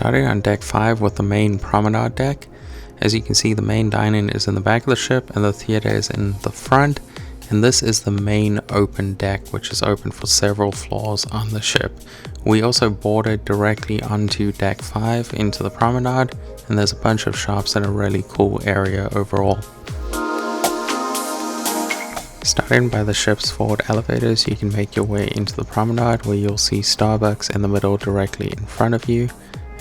Starting on deck 5 with the main promenade deck. As you can see, the main dining is in the back of the ship and the theater is in the front, and this is the main open deck, which is open for several floors on the ship. We also boarded directly onto deck 5 into the promenade, and there's a bunch of shops and a really cool area overall. Starting by the ship's forward elevators, you can make your way into the promenade where you'll see Starbucks in the middle directly in front of you,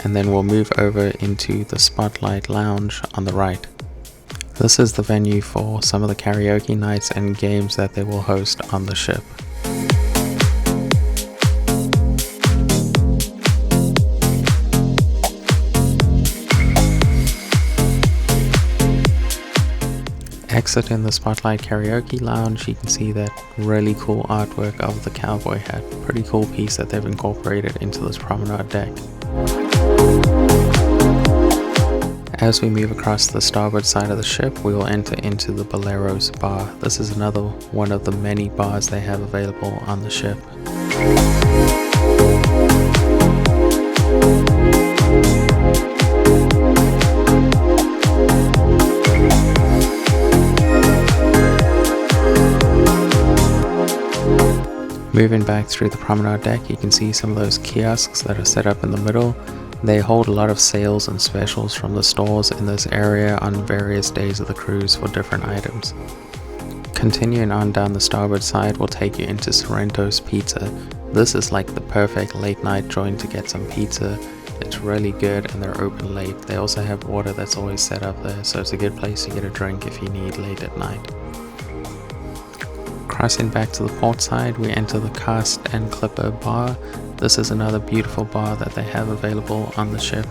and then we'll move over into the Spotlight Lounge on the right. This is the venue for some of the karaoke nights and games that they will host on the ship. Exiting the Spotlight Karaoke Lounge, you can see that really cool artwork of the cowboy hat. Pretty cool piece that they've incorporated into this promenade deck. As we move across the starboard side of the ship, we will enter into the Bolero's bar. This is another one of the many bars they have available on the ship. Moving back through the promenade deck, you can see some of those kiosks that are set up in the middle. They hold a lot of sales and specials from the stores in this area on various days of the cruise for different items. Continuing on down the starboard side will take you into Sorrento's Pizza. This is like the perfect late night joint to get some pizza. It's really good and they're open late. They also have water that's always set up there, so it's a good place to get a drink if you need late at night. Crossing back to the port side, we enter the Cast and Clipper bar. This is another beautiful bar that they have available on the ship.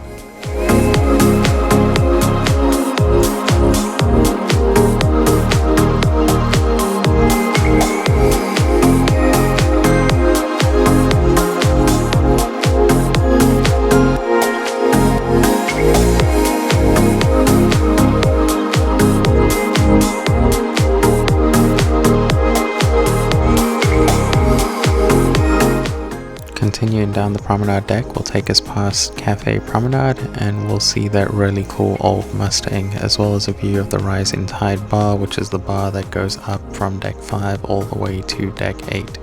Continuing down the promenade deck will take us past Cafe Promenade, and we'll see that really cool old Mustang, as well as a view of the Rising Tide bar, which is the bar that goes up from deck 5 all the way to deck 8.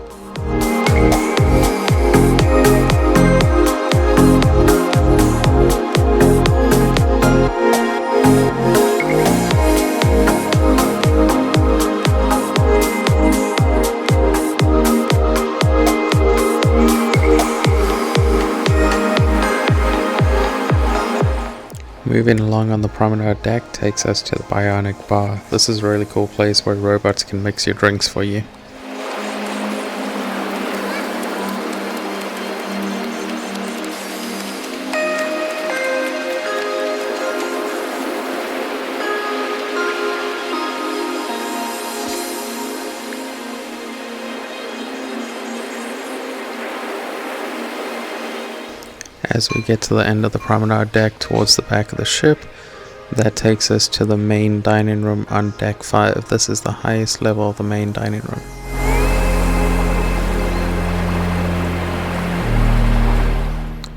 Moving along on the promenade deck takes us to the Bionic Bar. This is a really cool place where robots can mix your drinks for you. As we get to the end of the promenade deck towards the back of the ship, that takes us to the main dining room on deck 5. This is the highest level of the main dining room.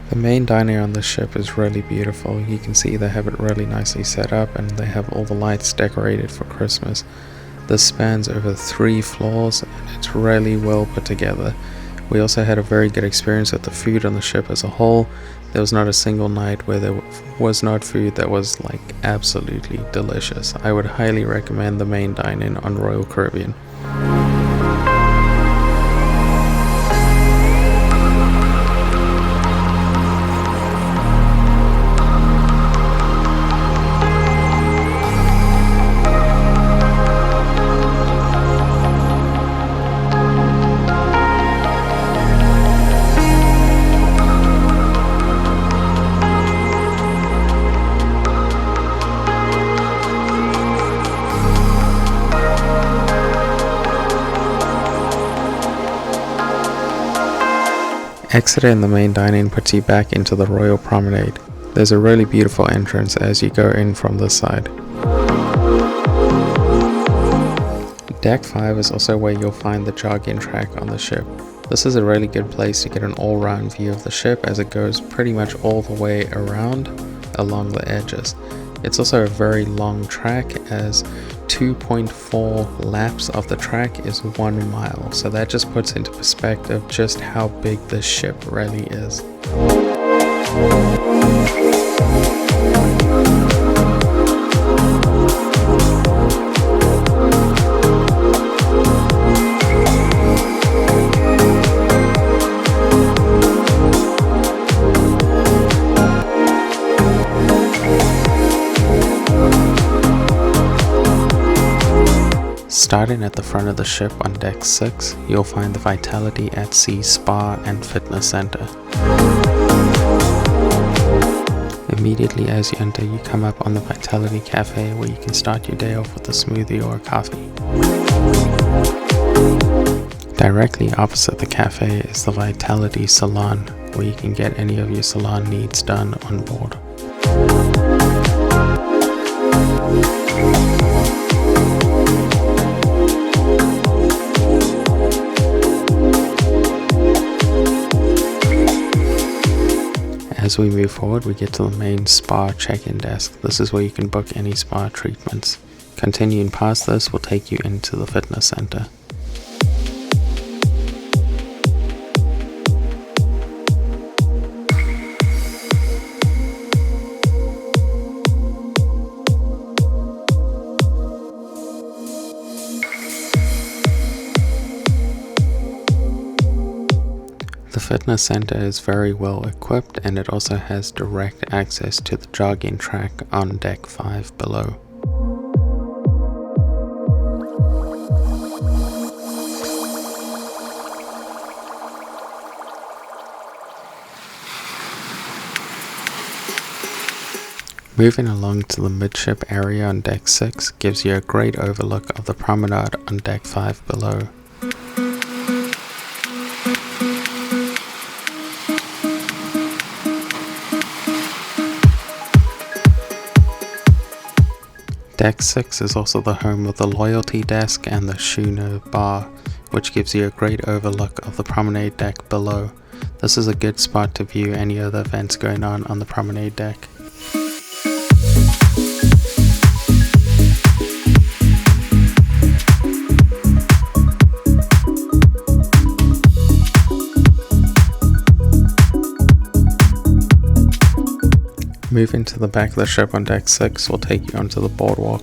The main dining on the ship is really beautiful. You can see they have it really nicely set up and they have all the lights decorated for Christmas. This spans over 3 floors and it's really well put together. We also had a very good experience with the food on the ship as a whole. There was not a single night where there was not food that was like absolutely delicious. I would highly recommend the main dine-in on Royal Caribbean. Exiting the main dining puts you back into the Royal Promenade. There's a really beautiful entrance as you go in from this side. Deck 5 is also where you'll find the jogging track on the ship. This is a really good place to get an all-round view of the ship as it goes pretty much all the way around along the edges. It's also a very long track, as 2.4 laps of the track is 1 mile, so that just puts into perspective just how big this ship really is. Starting at the front of the ship on deck 6, you'll find the Vitality at Sea Spa and Fitness Center. Immediately as you enter, you come up on the Vitality Cafe, where you can start your day off with a smoothie or a coffee. Directly opposite the cafe is the Vitality Salon, where you can get any of your salon needs done on board. As we move forward, we get to the main spa check-in desk. This is where you can book any spa treatments. Continuing past this will take you into the fitness center. The fitness center is very well equipped, and it also has direct access to the jogging track on deck 5 below. Moving along to the midship area on deck 6 gives you a great overlook of the promenade on deck 5 below. Deck 6 is also the home of the loyalty desk and the schooner bar, which gives you a great overlook of the promenade deck below. This is a good spot to view any other events going on the promenade deck. Moving to the back of the ship on deck 6 will take you onto the boardwalk.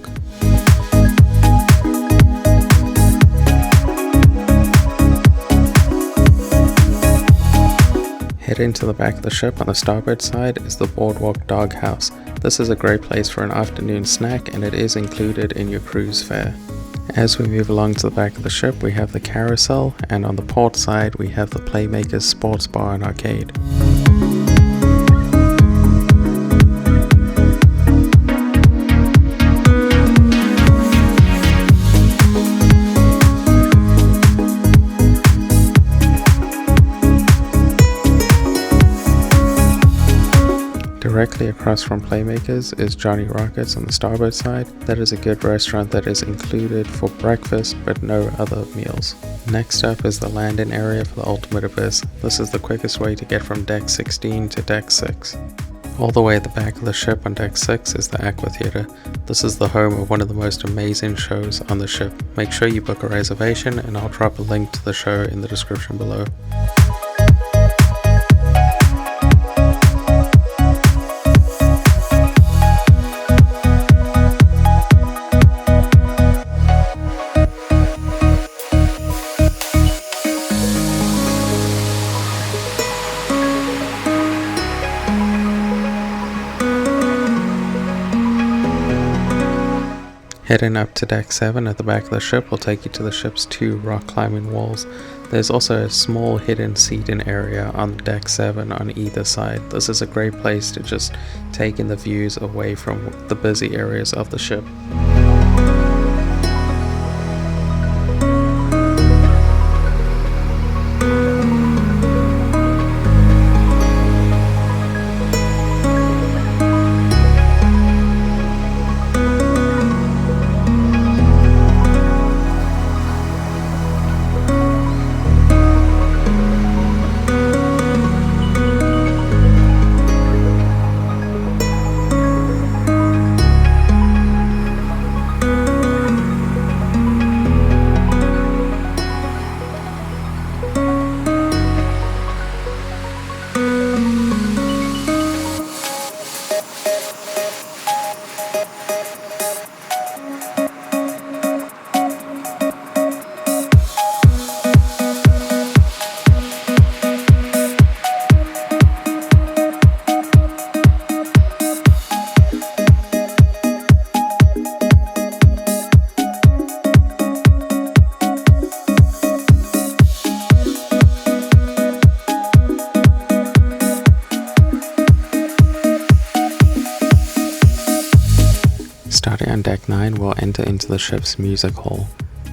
Heading to the back of the ship on the starboard side is the boardwalk doghouse. This is a great place for an afternoon snack, and it is included in your cruise fare. As we move along to the back of the ship, we have the carousel, and on the port side we have the Playmakers Sports Bar and Arcade. Directly across from Playmakers is Johnny Rockets on the starboard side. That is a good restaurant that is included for breakfast but no other meals. Next up is the landing area for the Ultimate Abyss. This is the quickest way to get from deck 16 to deck 6. All the way at the back of the ship on deck 6 is the Aqua Theater. This is the home of one of the most amazing shows on the ship. Make sure you book a reservation, and I'll drop a link to the show in the description below. Heading up to deck 7 at the back of the ship will take you to the ship's 2 rock climbing walls. There's also a small hidden seating area on deck 7 on either side. This is a great place to just take in the views away from the busy areas of the ship. on deck 9, we'll enter into the ship's music hall.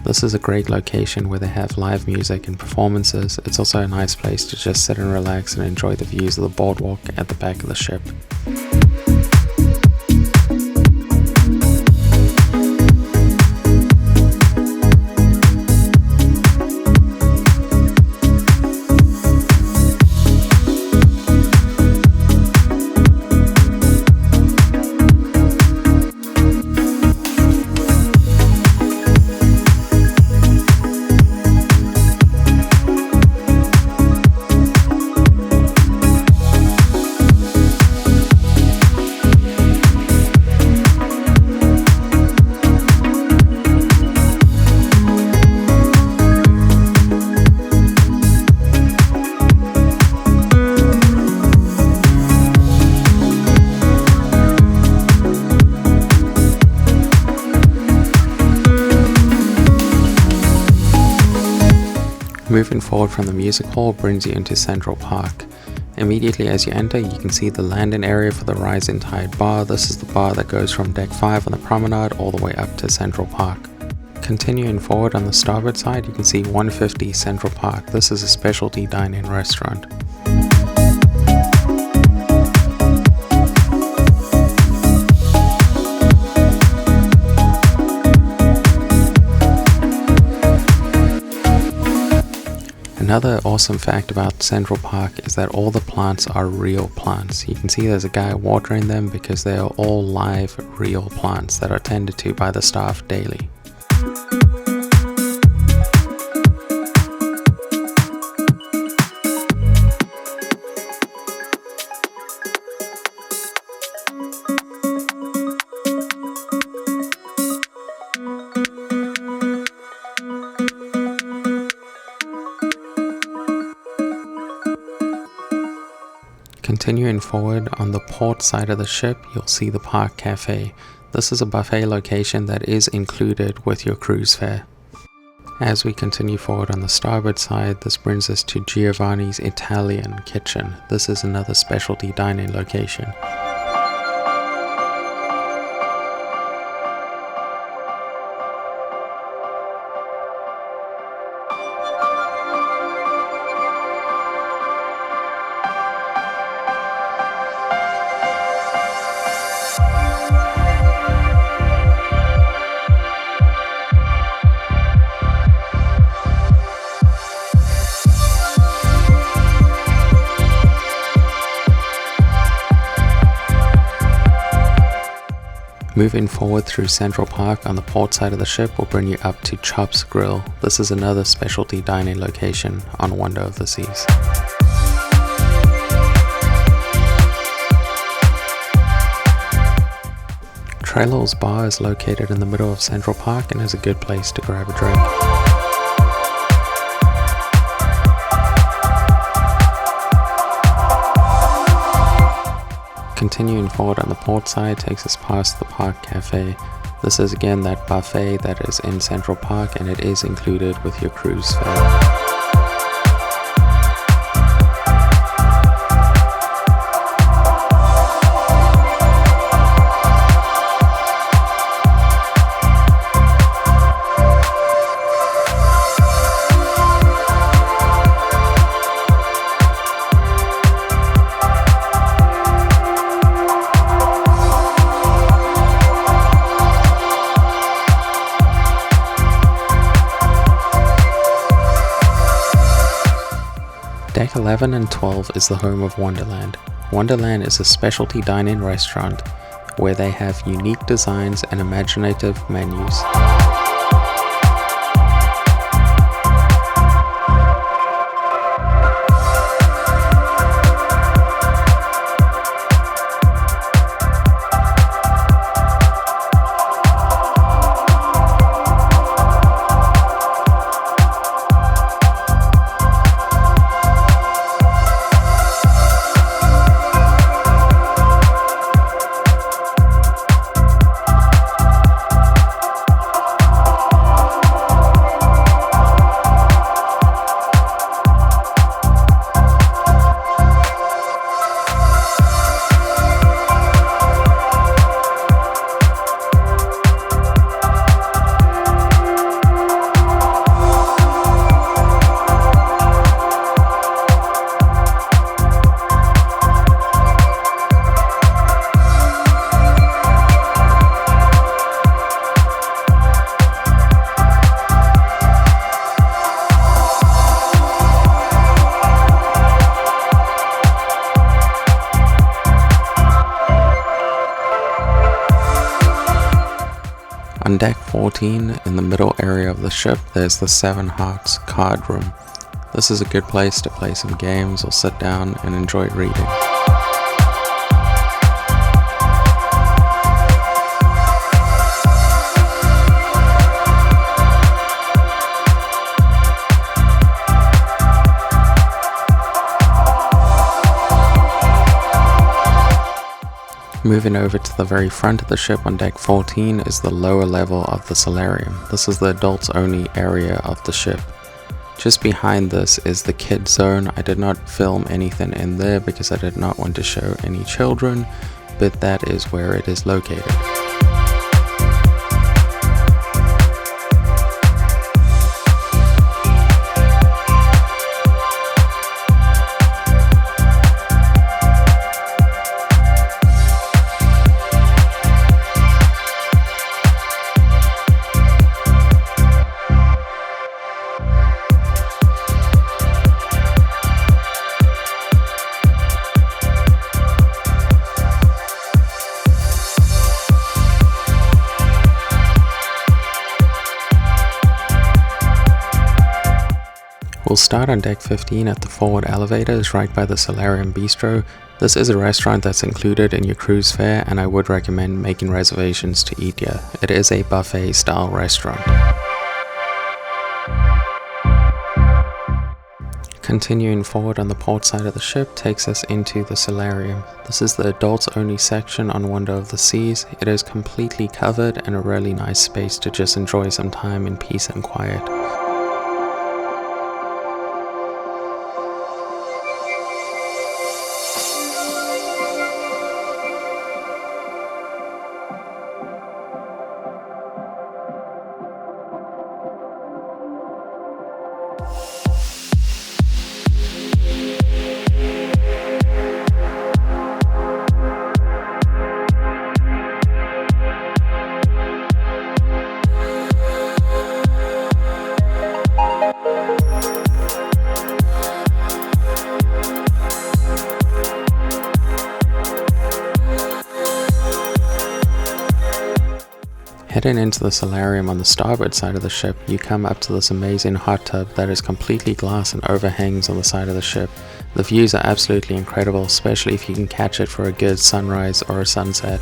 This is a great location where they have live music and performances. It's also a nice place to just sit and relax and enjoy the views of the boardwalk at the back of the ship. Moving forward from the music hall brings you into Central Park. Immediately as you enter, you can see the landing area for the Rising Tide bar. This is the bar that goes from deck 5 on the promenade all the way up to Central Park. Continuing forward on the starboard side, you can see 150 Central Park. This is a specialty dine-in restaurant. Another awesome fact about Central Park is that all the plants are real plants. You can see there's a guy watering them because they are all live, real plants that are tended to by the staff daily. Continuing forward, on the port side of the ship, you'll see the Park Cafe. This is a buffet location that is included with your cruise fare. As we continue forward on the starboard side, this brings us to Giovanni's Italian Kitchen. This is another specialty dining location. Moving forward through Central Park on the port side of the ship will bring you up to Chop's Grill. This is another specialty dining location on Wonder of the Seas. Trailall's Bar is located in the middle of Central Park and is a good place to grab a drink. Continuing forward on the port side takes us past the Park Cafe. This is again that buffet that is in Central Park and it is included with your cruise fare. Deck 11 and 12 is the home of Wonderland. Wonderland is a specialty dine-in restaurant where they have unique designs and imaginative menus. On deck 14, in the middle area of the ship, there's the Seven Hearts card room. This is a good place to play some games or sit down and enjoy reading. Moving over to the very front of the ship on deck 14 is the lower level of the solarium. This is the adults only area of the ship. Just behind this is the kids zone. I did not film anything in there because I did not want to show any children, but that is where it is located. We'll start on deck 15 at the forward elevators right by the Solarium Bistro. This is a restaurant that's included in your cruise fare, and I would recommend making reservations to eat here. It is a buffet style restaurant. Continuing forward on the port side of the ship takes us into the solarium. This is the adults only section on Wonder of the Seas. It is completely covered and a really nice space to just enjoy some time in peace and quiet. Heading into the solarium on the starboard side of the ship, you come up to this amazing hot tub that is completely glass and overhangs on the side of the ship. The views are absolutely incredible, especially if you can catch it for a good sunrise or a sunset.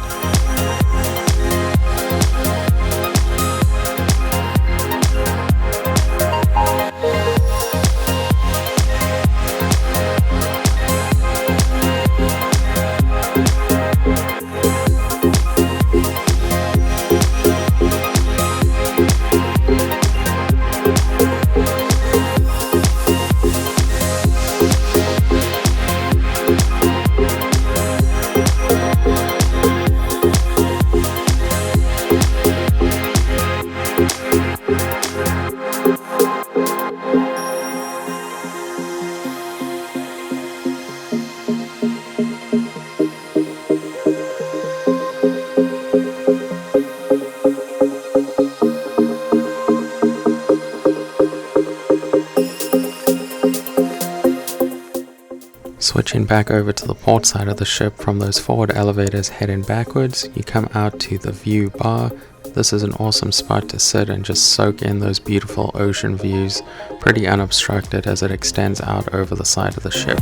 Switching back over to the port side of the ship, from those forward elevators heading backwards, you come out to the view bar. This is an awesome spot to sit and just soak in those beautiful ocean views, pretty unobstructed as it extends out over the side of the ship.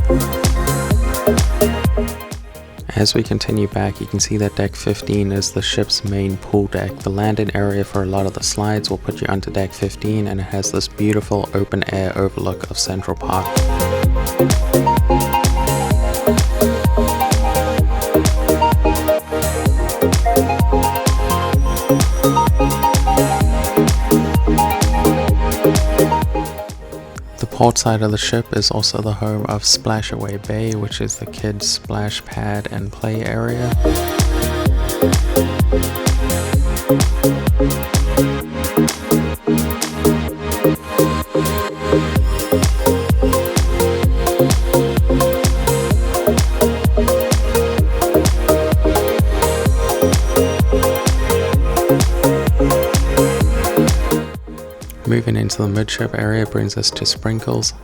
As we continue back, you can see that deck 15 is the ship's main pool deck. The landing area for a lot of the slides will put you onto deck 15, and it has this beautiful open air overlook of Central Park. The port side of the ship is also the home of Splashaway Bay, which is the kids' splash pad and play area. Moving into the midship area brings us to Sprinkles.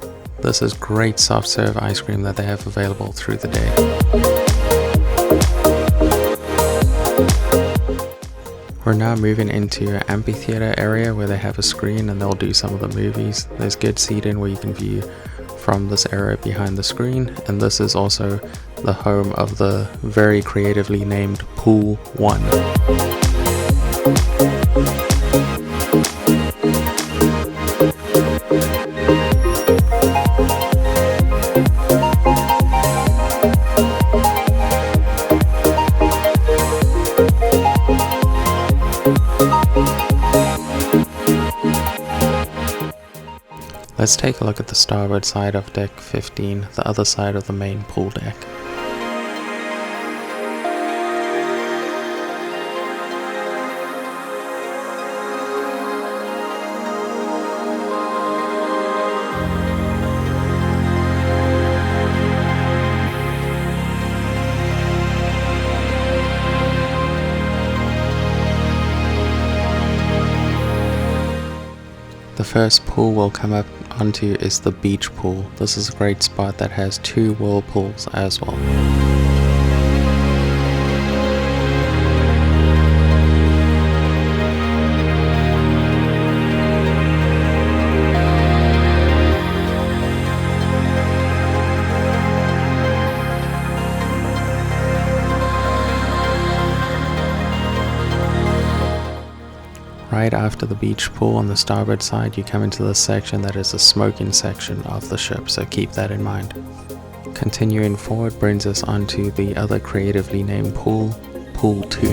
This is great soft serve ice cream that they have available through the day. We're now moving into an amphitheater area where they have a screen and they'll do some of the movies. There's good seating where you can view from this area behind the screen, and this is also the home of the very creatively named Pool 1. Let's take a look at the starboard side of deck 15, the other side of the main pool deck. The first pool we'll come up onto is the beach pool. This is a great spot that has 2 whirlpools as well. Right after the beach pool on the starboard side, you come into the section that is the smoking section of the ship, so keep that in mind. Continuing forward brings us onto the other creatively named pool, Pool 2.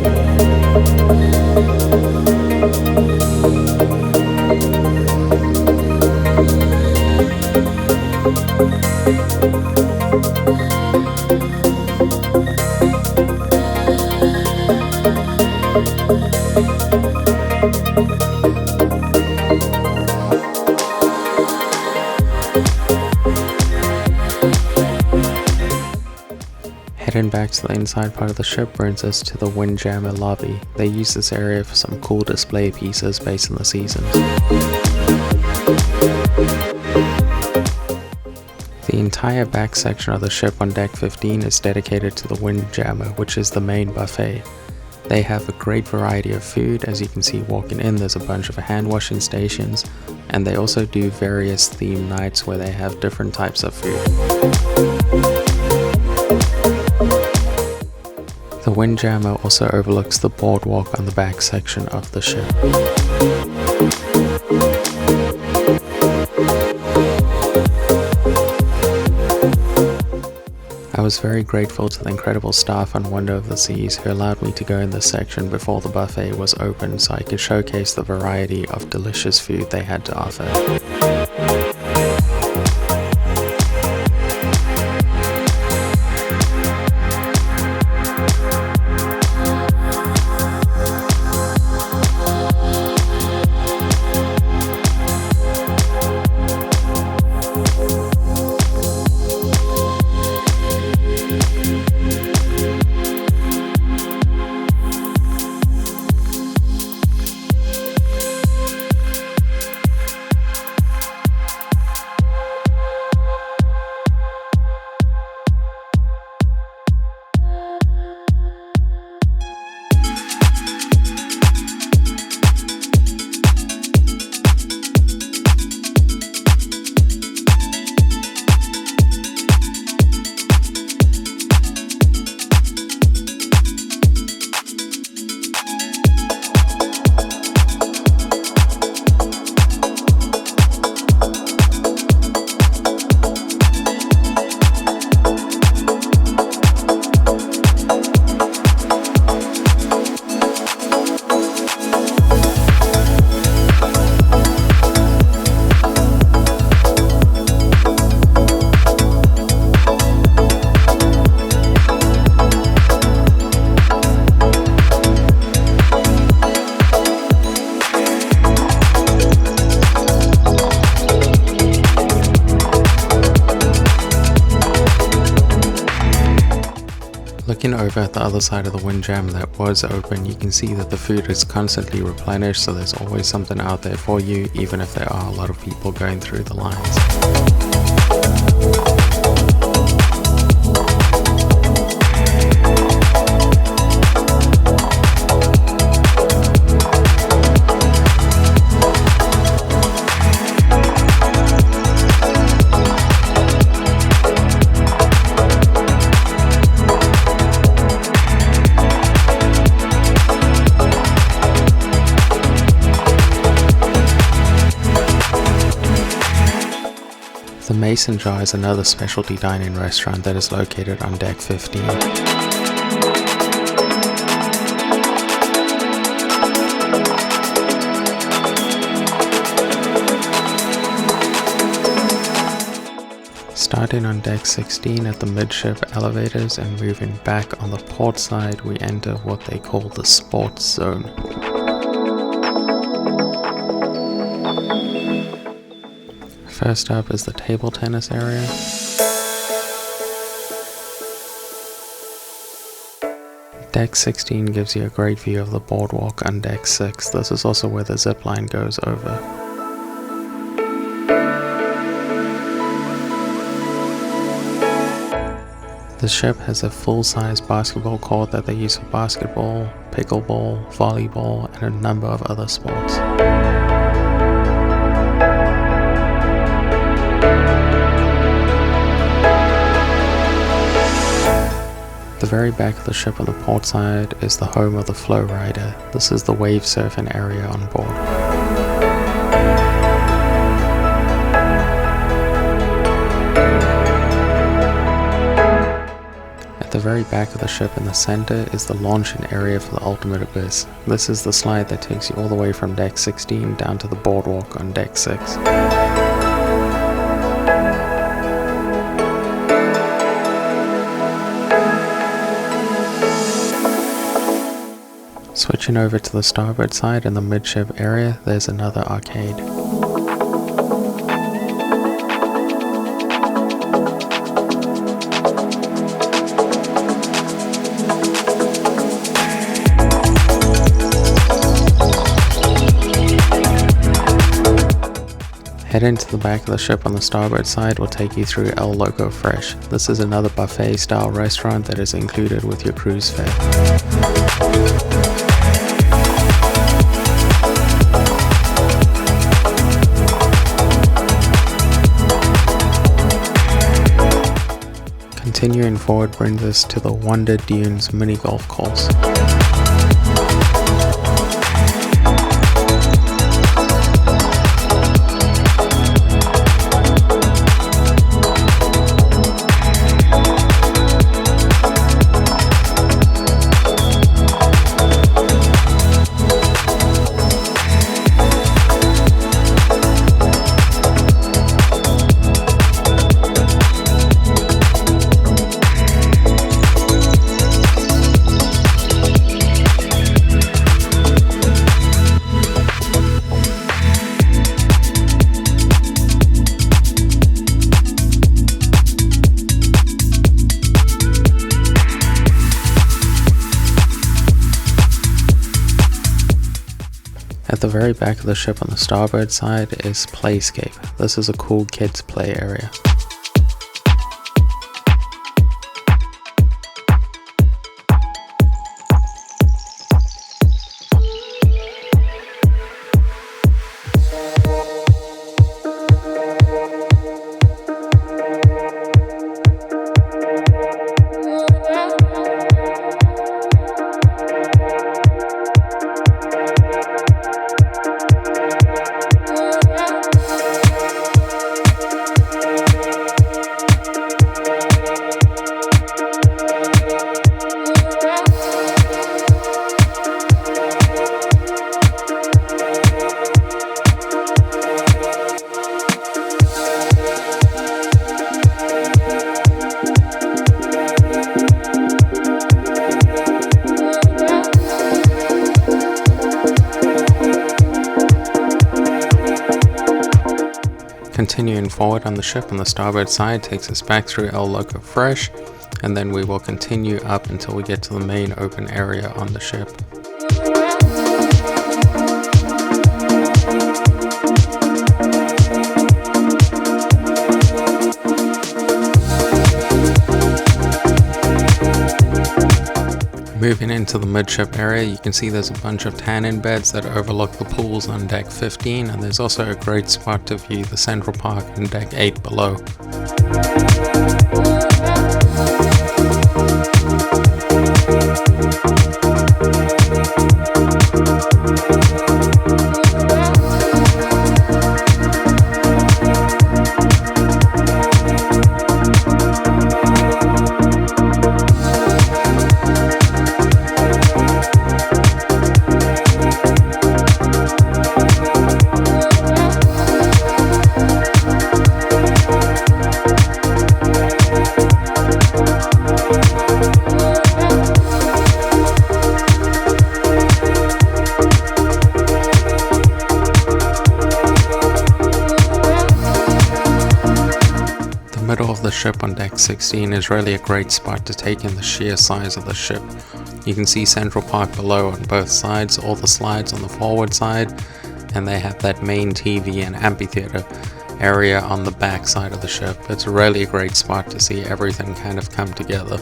Heading back to the inside part of the ship brings us to the Windjammer lobby. They use this area for some cool display pieces based on the seasons. The entire back section of the ship on deck 15 is dedicated to the Windjammer, which is the main buffet. They have a great variety of food. As you can see walking in, there's a bunch of hand washing stations, and they also do various theme nights where they have different types of food. The Windjammer also overlooks the boardwalk on the back section of the ship. I was very grateful to the incredible staff on Wonder of the Seas who allowed me to go in this section before the buffet was open so I could showcase the variety of delicious food they had to offer. Looking over at the other side of the Windjammer that was open, you can see that the food is constantly replenished, so there's always something out there for you, even if there are a lot of people going through the lines. The Mason Jar is another specialty dining restaurant that is located on deck 15. Starting on deck 16 at the midship elevators and moving back on the port side, we enter what they call the sports zone. First up is the table tennis area. Deck 16 gives you a great view of the boardwalk on deck 6. This is also where the zip line goes over. The ship has a full-size basketball court that they use for basketball, pickleball, volleyball, and a number of other sports. The very back of the ship on the port side is the home of the Flow Rider. This is the wave surfing area on board. At the very back of the ship in the center is the launching area for the Ultimate Abyss. This is the slide that takes you all the way from deck 16 down to the boardwalk on deck 6. Switching over to the starboard side in the midship area, there's another arcade. Heading to the back of the ship on the starboard side will take you through El Loco Fresh. This is another buffet style restaurant that is included with your cruise fare. Continuing forward brings us to the Wonder Dunes mini golf course. At the very back of the ship on the starboard side is Playscape. This is a cool kids play area. Continuing forward on the ship on the starboard side takes us back through El Loco Fresh, and then we will continue up until we get to the main open area on the ship. Moving into the midship area, you can see there's a bunch of tanning beds that overlook the pools on deck 15, and there's also a great spot to view the Central Park on deck 8 below. of the ship on deck 16 is really a great spot to take in the sheer size of the ship. You can see Central Park below on both sides, all the slides on the forward side, and they have that main TV and amphitheater area on the back side of the ship. It's really a great spot to see everything kind of come together.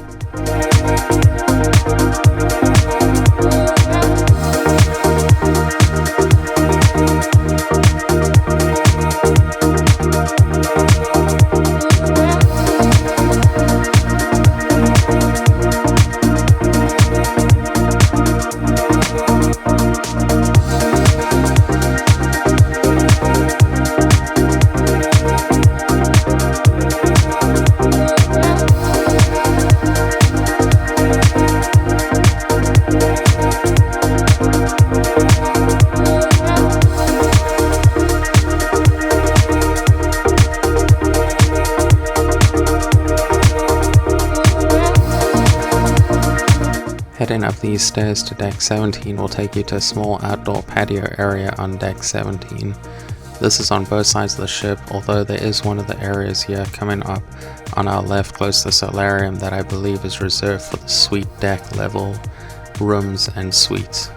Heading up these stairs to deck 17 will take you to a small outdoor patio area on deck 17. This is on both sides of the ship, although there is one of the areas here coming up on our left close to the solarium that I believe is reserved for the suite deck level rooms and suites.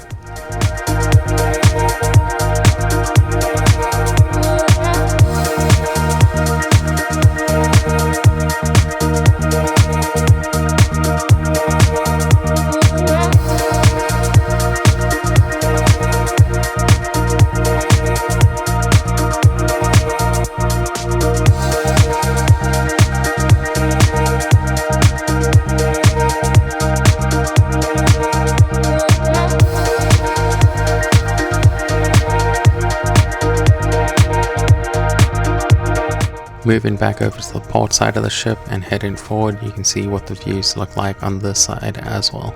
Moving back over to the port side of the ship and heading forward, you can see what the views look like on this side as well.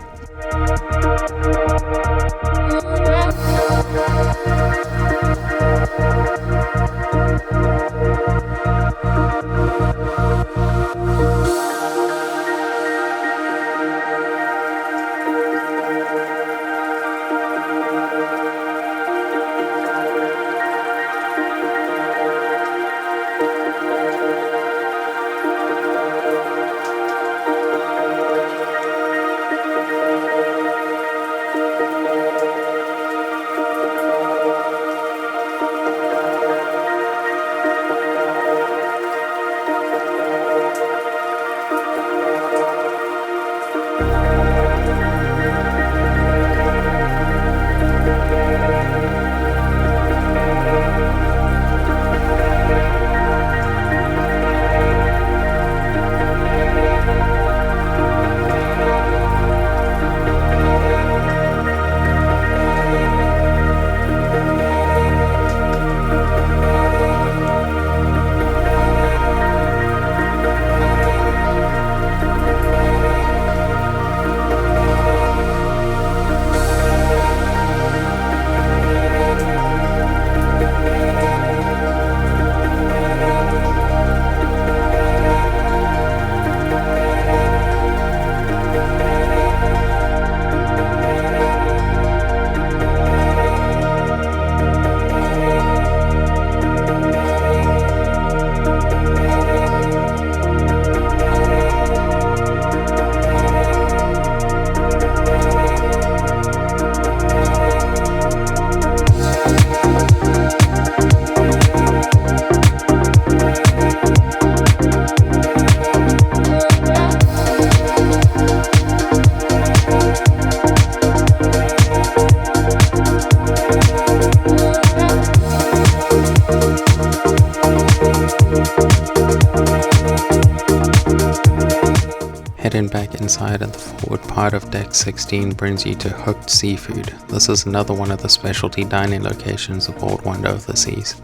Heading back inside and the forward part of deck 16 brings you to Hooked Seafood. This is another one of the specialty dining locations aboard Wonder of the Seas.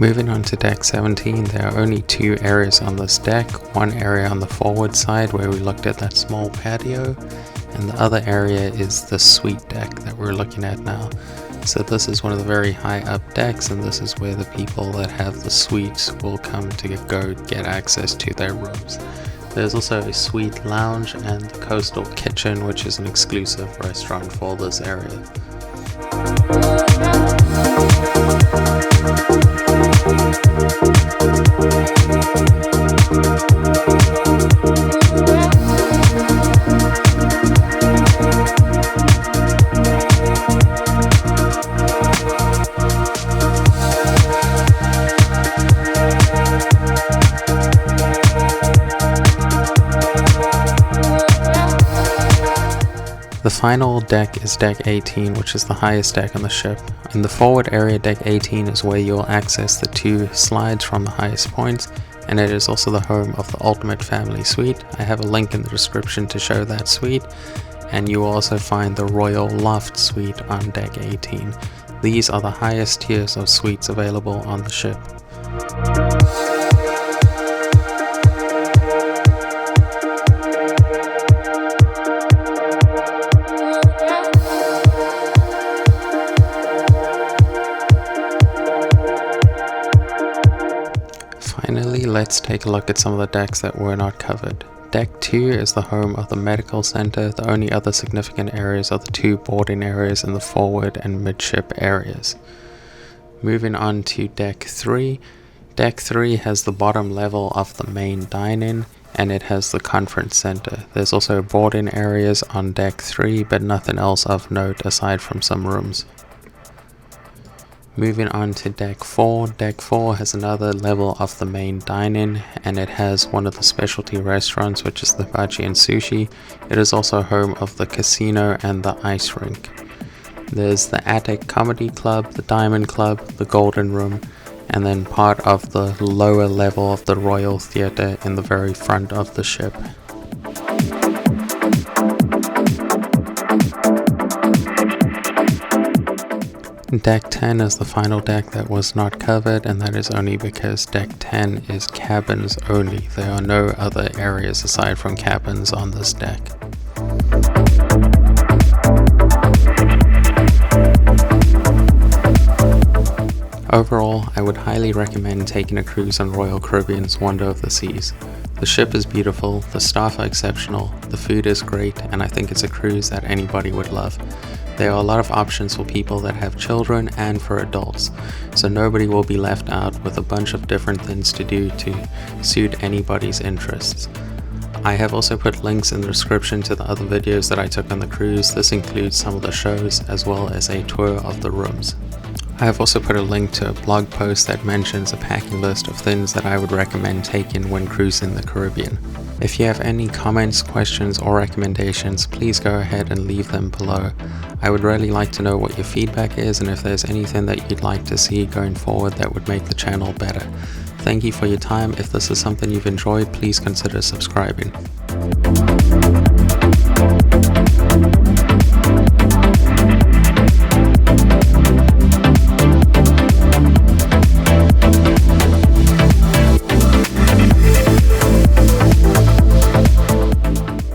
Moving on to deck 17, there are only two areas on this deck. One area on the forward side where we looked at that small patio, and the other area is the suite deck that we're looking at now. So this is one of the very high up decks, and this is where the people that have the suites will come to get access to their rooms. There's also a suite lounge and the coastal kitchen, which is an exclusive restaurant for this area. The final deck is deck 18, which is the highest deck on the ship. In the forward area, deck 18 is where you'll access the 2 slides from the highest points, and it is also the home of the Ultimate Family Suite. I have a link in the description to show that suite, and you will also find the Royal Loft Suite on deck 18. These are the highest tiers of suites available on the ship. Finally, let's take a look at some of the decks that were not covered. Deck 2 is the home of the medical center. The only other significant areas are the 2 boarding areas in the forward and midship areas. Moving on to deck 3. Deck 3 has the bottom level of the main dine-in, and it has the conference center. There's also boarding areas on deck 3, but nothing else of note aside from some rooms. Moving on to deck 4. Deck 4 has another level of the main dine-in, and it has one of the specialty restaurants, which is the Hibachi and Sushi. It is also home of the casino and the ice rink. There's the Attic Comedy Club, the Diamond Club, the Golden Room, and then part of the lower level of the Royal Theatre in the very front of the ship. Deck 10 is the final deck that was not covered, and that is only because deck 10 is cabins only. There are no other areas aside from cabins on this deck. Overall, I would highly recommend taking a cruise on Royal Caribbean's Wonder of the Seas. The ship is beautiful, the staff are exceptional, the food is great, and I think it's a cruise that anybody would love. There are a lot of options for people that have children and for adults, so nobody will be left out with a bunch of different things to do to suit anybody's interests. I have also put links in the description to the other videos that I took on the cruise. This includes some of the shows as well as a tour of the rooms. I have also put a link to a blog post that mentions a packing list of things that I would recommend taking when cruising the Caribbean. If you have any comments, questions, or recommendations, please go ahead and leave them below. I would really like to know what your feedback is and if there's anything that you'd like to see going forward that would make the channel better. Thank you for your time. If this is something you've enjoyed, please consider subscribing.